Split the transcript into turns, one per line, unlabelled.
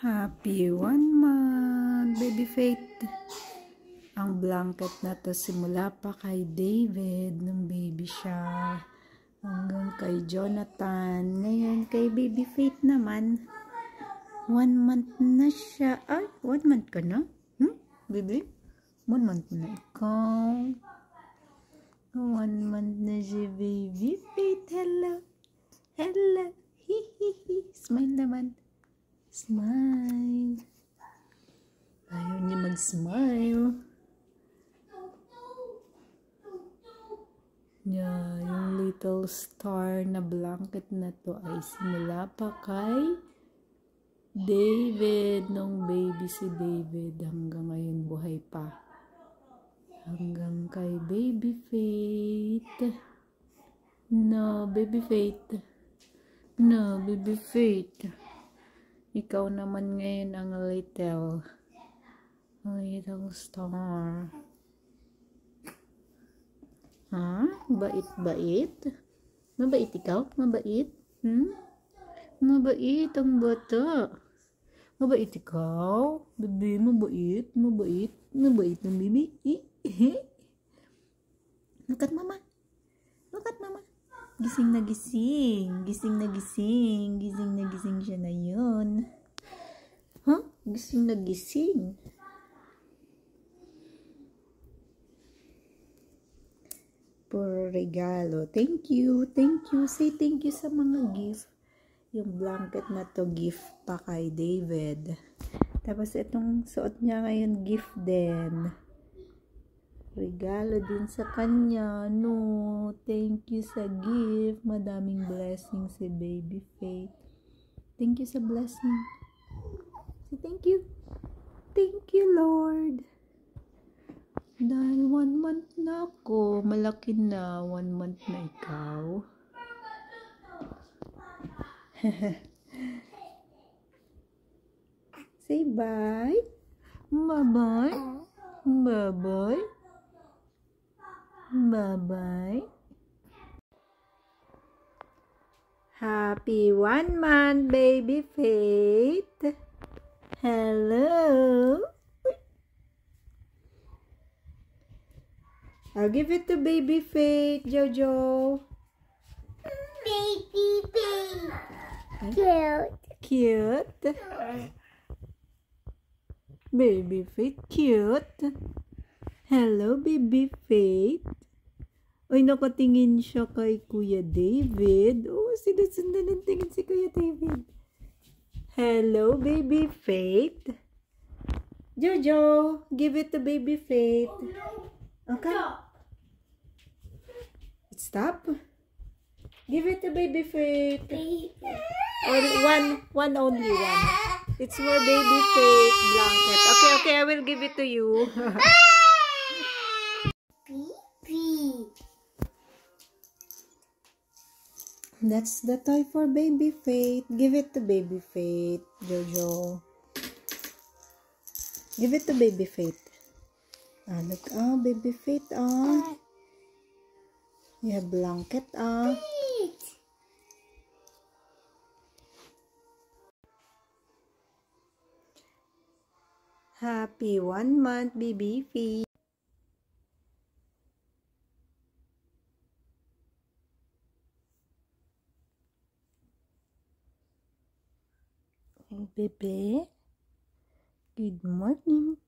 Happy 1 month, baby Faith. Ang blanket na to simula pa kay David nung baby siya hanggang kay Jonathan. Ngayon kay baby Faith naman 1 month na siya. Ay, 1 month ka na? Baby? 1 month na ikaw. 1 month na si baby Faith. Hello. Hello. Hihihi. Smile naman. Smile. Ayaw niya mag-smile. Yeah, yung little star na blanket na to ay simula pa kay David. Nung baby si David hanggang ngayon buhay pa. Hanggang kay baby Faith. No, baby Faith. No, baby Faith. Ikaw naman ngayon ang little star. Ha? Bait-bait? Mabait ikaw? Mabait? Mabait ang bata. Mabait ikaw? Bebe, mabait? Mabait? Mabait ng bebe? Look at mama. Look at mama. Gising na gising. Gising na gising. Gising na gising siya na yun. Huh? Gising na gising. Puro regalo. Thank you. Thank you. Say thank you sa mga gift. Yung blanket na to gift pa kay David. Tapos itong suot niya ngayon gift din. Regalo din sa kanya. No, thank you sa gift. Madaming blessing si baby Faith. Thank you sa blessing. Say thank you. Thank you, Lord. Dahil 1 month na ako. Malaki na. 1 month na ikaw. Say bye. Bye-bye. Bye-bye. Bye-bye. Happy 1 month, baby Faith. Hello. I'll give it to baby Faith, Jojo.
Baby Faith. Cute.
Cute. Baby Faith, cute. Hello, baby Faith. Ay, nakatingin siya kay Kuya David. Oh, sinusundan ng tingin si Kuya David. Hello, baby Faith. Jojo, give it to baby Faith. Okay. Stop. Give it to baby Faith. Or one only one. It's for baby Faith blanket. Okay, I will give it to you. That's the toy for baby Faith. Give it to baby Faith, Jojo. Give it to baby Faith. Look, baby Faith, you have blanket, Happy 1 month, baby Faith. Hey, baby. Good morning.